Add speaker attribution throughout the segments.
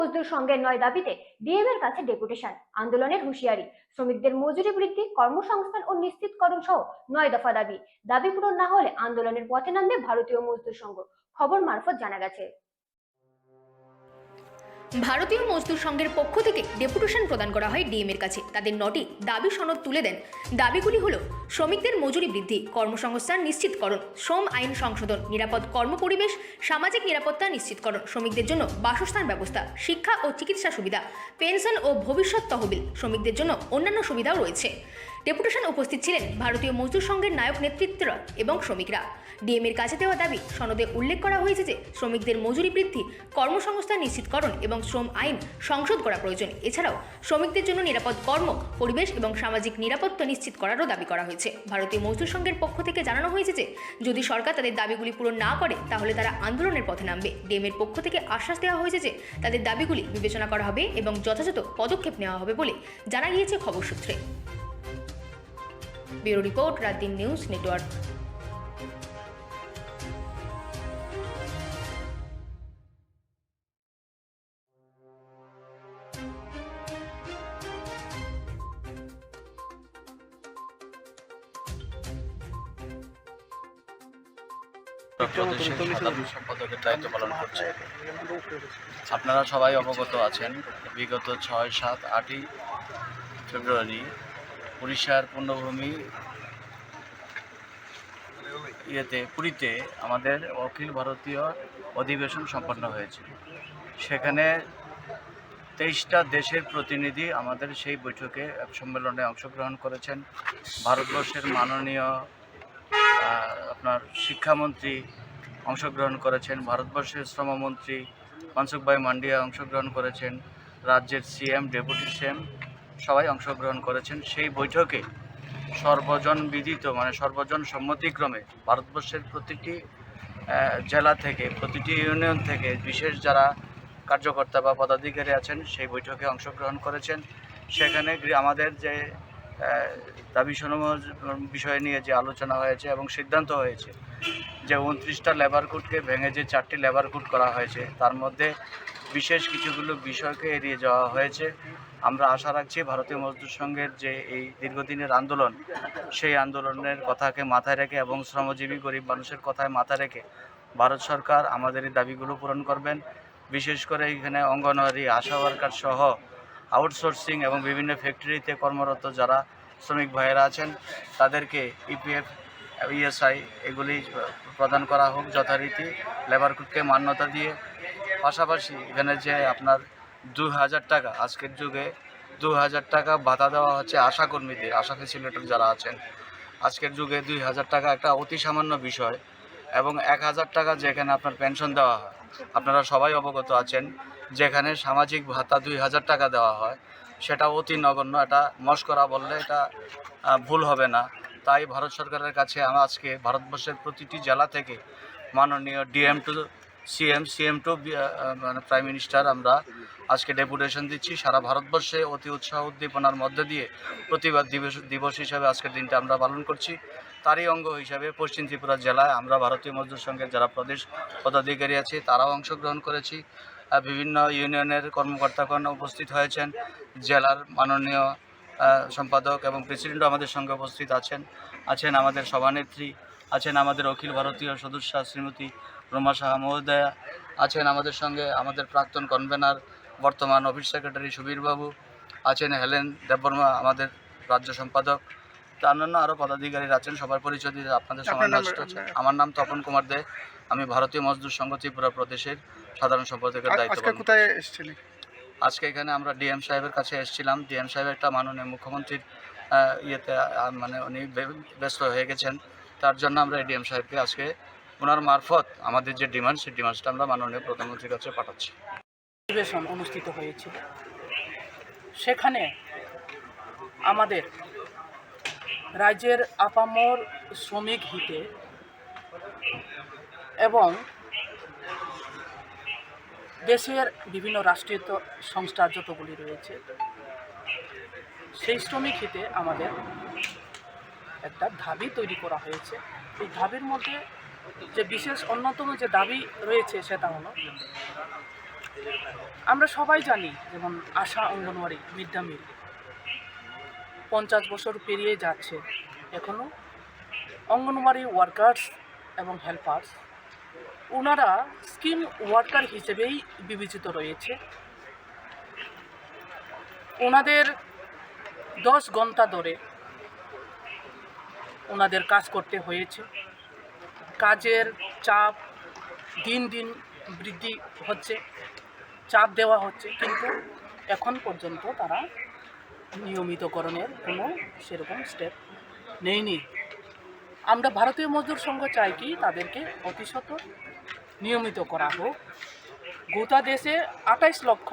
Speaker 1: মজদুর সংঘের ৯ দাবিতে ডিএম এর কাছে ডেপুটেশন, আন্দোলনের হুঁশিয়ারি। শ্রমিকদের মজুরি বৃদ্ধি, কর্মসংস্থান ও নিশ্চিতকরণ সহ ৯ দফা দাবি পূরণ না হলে আন্দোলনের পথে নামবে ভারতীয় মজদুর সংঘ, খবর মারফত জানা গেছে।
Speaker 2: ভারতীয় মজদুর সংঘের পক্ষ থেকে ডেপুটেশন প্রদান করা হয় ডিএম এর কাছে। তাদের ৯টি দাবি সনদ তুলে দেন। দাবিগুলি হলো শ্রমিকদের মজুরি বৃদ্ধি, কর্মসংস্থান নিশ্চিতকরণ, শ্রম আইন সংশোধন, নিরাপদ কর্মপরিবেশ, সামাজিক নিরাপত্তা নিশ্চিতকরণ, শ্রমিকদের জন্য বাসস্থান ব্যবস্থা, শিক্ষা ও চিকিৎসা সুবিধা, পেনশন ও ভবিষ্যৎ তহবিল, শ্রমিকদের জন্য অন্যান্য সুবিধাও রয়েছে। ডেপুটেশন উপস্থিত ছিলেন ভারতীয় মজদুর সংঘের নায়ক নেতৃত্বরা এবং শ্রমিকরা। ডিএম এর কাছে দেওয়া দাবি সনদে উল্লেখ করা হয়েছে যে শ্রমিকদের মজুরি বৃদ্ধি, কর্মসংস্থান নিশ্চিতকরণ এবং শ্রম আইন সংশোধন করা প্রয়োজন। এছাড়াও শ্রমিকদের জন্য নিরাপদ কর্ম পরিবেশ এবং সামাজিক নিরাপত্তা নিশ্চিত করারও দাবি করা হয়েছে। ভারতীয় মজদুর সংঘের পক্ষ থেকে জানানো হয়েছে যে যদি সরকার তাদের দাবিগুলি পূরণ না করে তাহলে তারা আন্দোলনের পথে নামবে। ডিএম এর পক্ষ থেকে আশ্বাস দেওয়া হয়েছে যে তাদের দাবিগুলি বিবেচনা করা হবে এবং যথাযথ পদক্ষেপ নেওয়া হবে বলে জানা গিয়েছে খবর সূত্রে। ব্যুরো রিপোর্ট, রাত-দিন নিউজ নেটওয়ার্ক।
Speaker 3: সাধারণ সম্পাদকের দায়িত্ব পালন করছে। আপনারা সবাই অবগত আছেন, বিগত ৬, ৭, ৮ই ফেব্রুয়ারি উড়িষ্যার পূর্ণভূমি পুরীতে আমাদের অখিল ভারতীয় অধিবেশন সম্পন্ন হয়েছে। সেখানে ২৩টা দেশের প্রতিনিধি আমাদের সেই বৈঠকে সম্মেলনে অংশগ্রহণ করেছেন। ভারতবর্ষের মাননীয় আপনার শিক্ষামন্ত্রী অংশগ্রহণ করেছেন, ভারতবর্ষের শ্রমমন্ত্রী মনসুখভাই মান্ডিয়া অংশগ্রহণ করেছেন, রাজ্যের সিএম, ডেপুটি সিএম সবাই অংশগ্রহণ করেছেন। সেই বৈঠকে সর্বজন বিদিত সর্বজন সম্মতিক্রমে ভারতবর্ষের প্রতিটি জেলা থেকে, প্রতিটি ইউনিয়ন থেকে বিশেষ যারা কার্যকর্তা বা পদাধিকারী আছেন সেই বৈঠকে অংশগ্রহণ করেছেন। সেখানে আমাদের যে দাবি সমূহ বিষয় নিয়ে যে আলোচনা হয়েছে এবং সিদ্ধান্ত হয়েছে যে 29টা লেবার কোডকে ভেঙে যে 4টি লেবার কোড করা হয়েছে তার মধ্যে বিশেষ কিছুগুলো বিষয়কে এড়িয়ে যাওয়া হয়েছে। আমরা আশা রাখছি ভারতীয় মজদুর সংঘের যে এই দীর্ঘদিনের আন্দোলন, সেই আন্দোলনের কথাকে মাথায় রেখে এবং শ্রমজীবী গরিব মানুষের কথায় মাথায় রেখে ভারত সরকার আমাদের এই দাবিগুলো পূরণ করবেন। বিশেষ করে এখানে অঙ্গনওয়াড়ি, আশা ওয়ার্কার সহ আউটসোর্সিং এবং বিভিন্ন ফ্যাক্টরিতে কর্মরত যারা শ্রমিক ভাইয়েরা আছেন তাদেরকে ইপিএফ, ইএসআই এগুলি প্রদান করা হোক যথারীতি, লেবার কোডকে মান্যতা দিয়ে। পাশাপাশি এখানে যে আপনার ২,০০০ টাকা, আজকের যুগে ২,০০০ টাকা ভাতা দেওয়া হচ্ছে আশা কর্মীদের, আশা ফ্যাসিলিটেটর যারা আছেন, আজকের যুগে ২,০০০ টাকা একটা অতি সামান্য বিষয়। এবং ১,০০০ টাকা যেখানে আপনার পেনশন দেওয়া হয়, আপনারা সবাই অবগত আছেন, যেখানে সামাজিক ভাতা ২,০০০ টাকা দেওয়া হয় সেটা অতি নগণ্য। এটা মস্করা বললে এটা ভুল হবে না। তাই ভারত সরকারের কাছে আমরা আজকে ভারতবর্ষের প্রতিটি জেলা থেকে মাননীয় DM to CM, CM to prime minister আমরা আজকে ডেপুটেশন দিচ্ছি। সারা ভারতবর্ষে অতি উৎসাহ উদ্দীপনার মধ্যে দিয়ে প্রতিবাদ দিবস হিসাবে আজকের দিনটা আমরা পালন করছি। তারই অঙ্গ হিসাবে পশ্চিম ত্রিপুরা জেলায় আমরা ভারতীয় মজদুর সংঘের যারা প্রদেশ পদাধিকারী আছে তারাও অংশগ্রহণ করেছি। বিভিন্ন ইউনিয়নের কর্মকর্তাগণ উপস্থিত হয়েছেন, জেলার মাননীয় সম্পাদক এবং প্রেসিডেন্টও আমাদের সঙ্গে উপস্থিত আছেন আমাদের সভানেত্রী, আছেন আমাদের অখিল ভারতীয় সদস্যা শ্রীমতী রোমা সাহা মহোদয়া, আছেন আমাদের সঙ্গে আমাদের প্রাক্তন কনভেনার বর্তমান অফিস সেক্রেটারি সুবীরবাবু, আছেন হেলেন দেববর্মা আমাদের রাজ্য সম্পাদক, অন্যান্য আরও পদাধিকারীরা আছেন। সবার পরিচয় দিতে আপনাদের সময় নষ্ট হচ্ছে। আমার নাম তপন কুমার দে, আমি ভারতীয় মজদুর সংঘ ত্রিপুরা প্রদেশের সাধারণ সম্পাদকের দায়িত্ব পালন করছি। আজকে এখানে আমরা ডিএম সাহেবের কাছে এসেছিলাম। ডিএম সাহেব একটা মাননীয় মুখ্যমন্ত্রীর উনি ব্যস্ত হয়ে গেছেন, তার জন্য আমরা ডিএম সাহেবকে আজকে ওনার মারফত আমাদের যে ডিমান্ড, সেই ডিমান্ডটা আমরা মাননীয় প্রধানমন্ত্রীর কাছে পাঠাচ্ছি।
Speaker 4: অধিবেশন অনুষ্ঠিত হয়েছিল, সেখানে আমাদের রাজ্যের আপামর শ্রমিক হিতে এবং দেশের বিভিন্ন রাষ্ট্রীয় সংস্থা যতগুলি রয়েছে সেই শ্রমিক হিতে আমাদের একটা দাবি তৈরি করা হয়েছে। এই দাবির মধ্যে যে বিশেষ অন্যতম যে দাবি রয়েছে সেটা হলো আমরা সবাই জানি, যেমন আশা অঙ্গনওয়াড়ি, মিড ডে মিল 50 বছর পেরিয়ে যাচ্ছে, এখনও অঙ্গনওয়াড়ি ওয়ার্কার্স এবং হেল্পার্স ওনারা স্কিম ওয়ার্কার হিসেবেই বিবেচিত রয়েছে। ওনাদের 10 ঘন্টা ধরে ওনাদের কাজ করতে হয়েছে। কাজের চাপ দিন দিন বৃদ্ধি হচ্ছে, চাপ দেওয়া হচ্ছে, কিন্তু এখন পর্যন্ত তারা নিয়মিতকরণের কোনো সেরকম স্টেপ নেয়নি। আমরা ভারতীয় মজদুর সংঘ চাই কি তাদেরকে অতিশত নিয়মিত করা হোক। গোটা দেশে 28 লক্ষ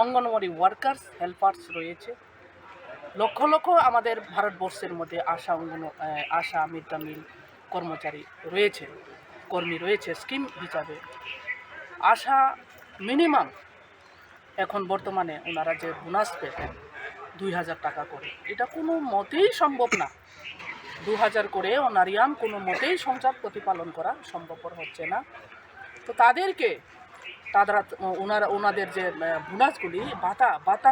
Speaker 4: অঙ্গনওয়াড়ি ওয়ার্কার্স হেল্পার্স রয়েছে। লক্ষ লক্ষ আমাদের ভারতবর্ষের মধ্যে আশা মিড ডে মিল কর্মচারী রয়েছে, কর্মী রয়েছে স্কিম হিসাবে। আশা মিনিমাম এখন বর্তমানে ওনারা যে বোনাস পেতেন 2000 টাকা করে, এটা কোনো মতেই সম্ভব না। 2000 করে অনারিয়াম কোনো মতেই সংসার প্রতিপালন করা সম্ভবপর হচ্ছে না। তো তাদেরকে ওনাদের যে বোনাসগুলি ভাতা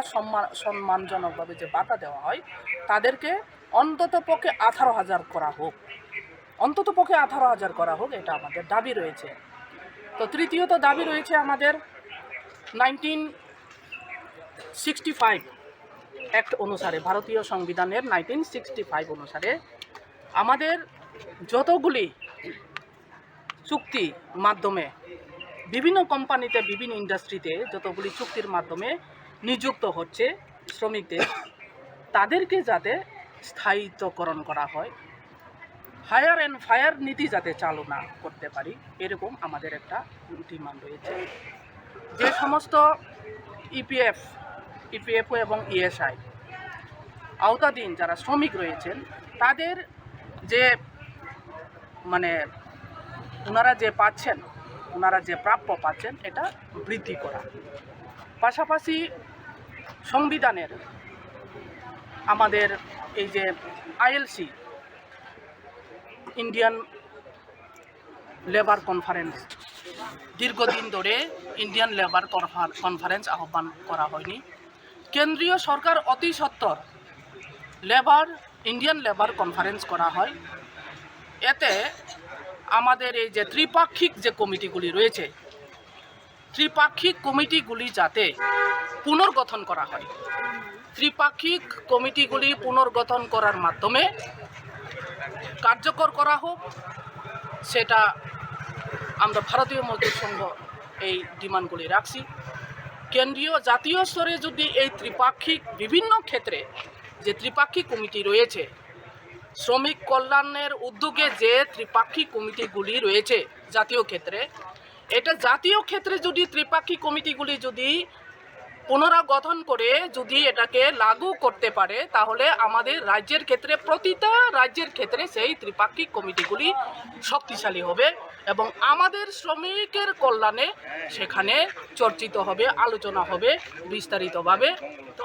Speaker 4: সম্মানজনকভাবে যে ভাতা দেওয়া হয়, তাদেরকে অন্তত পক্ষে 18,000 করা হোক, অন্তত পক্ষে 18,000 করা হোক, এটা আমাদের দাবি রয়েছে। তো তৃতীয়ত দাবি রয়েছে আমাদের 1965 অ্যাক্ট অনুসারে, ভারতীয় সংবিধানের 1965 অনুসারে আমাদের যতগুলি চুক্তি মাধ্যমে বিভিন্ন কোম্পানিতে, বিভিন্ন ইন্ডাস্ট্রিতে যতগুলি চুক্তির মাধ্যমে নিযুক্ত হচ্ছে শ্রমিকদের, তাদেরকে যাতে স্থায়িত্বকরণ করা হয়, হায়ার অ্যান্ড ফায়ার নীতি যাতে চালু না করতে পারি, এরকম আমাদের একটা ডিমান্ড রয়েছে। যে সমস্ত ইপিএফও এবং ইএসআই আওতাধীন যারা শ্রমিক রয়েছেন, তাদের যে ওনারা যে পাচ্ছেন, ওনারা যে প্রাপ্য পাচ্ছেন, এটা বৃদ্ধি করা। পাশাপাশি সংবিধানের আমাদের এই যে আইএলসি, ইন্ডিয়ান লেবার কনফারেন্স, দীর্ঘদিন ধরে ইন্ডিয়ান লেবার কনফারেন্স আহ্বান করা হয়নি। কেন্দ্রীয় সরকার অতি সত্বর ইন্ডিয়ান লেবার কনফারেন্স করা হয়। এতে আমাদের এই যে ত্রিপাক্ষিক যে কমিটিগুলি রয়েছে, ত্রিপাক্ষিক কমিটিগুলি যাতে পুনর্গঠন করা হয়। ত্রিপাক্ষিক কমিটিগুলি পুনর্গঠন করার মাধ্যমে কার্যকর করা হোক, সেটা আমরা ভারতীয় মজদুর সংঘ এই ডিমান্ডগুলি রাখছি। কেন্দ্রীয় জাতীয় স্তরে যদি এই ত্রিপাক্ষিক বিভিন্ন ক্ষেত্রে যে ত্রিপাক্ষিক কমিটি রয়েছে, শ্রমিক কল্যাণের উদ্যোগে যে ত্রিপাক্ষিক কমিটিগুলি রয়েছে জাতীয় ক্ষেত্রে, এটা জাতীয় ক্ষেত্রে যদি ত্রিপাক্ষিক কমিটিগুলি যদি পুনরাগঠন করে যদি এটাকে লাগু করতে পারে, তাহলে আমাদের রাজ্যের ক্ষেত্রে, প্রতিটা রাজ্যের ক্ষেত্রে সেই ত্রিপাক্ষিক কমিটিগুলি শক্তিশালী হবে এবং আমাদের শ্রমিকের কল্যাণে সেখানে চর্চিত হবে, আলোচনা হবে বিস্তারিতভাবে। তো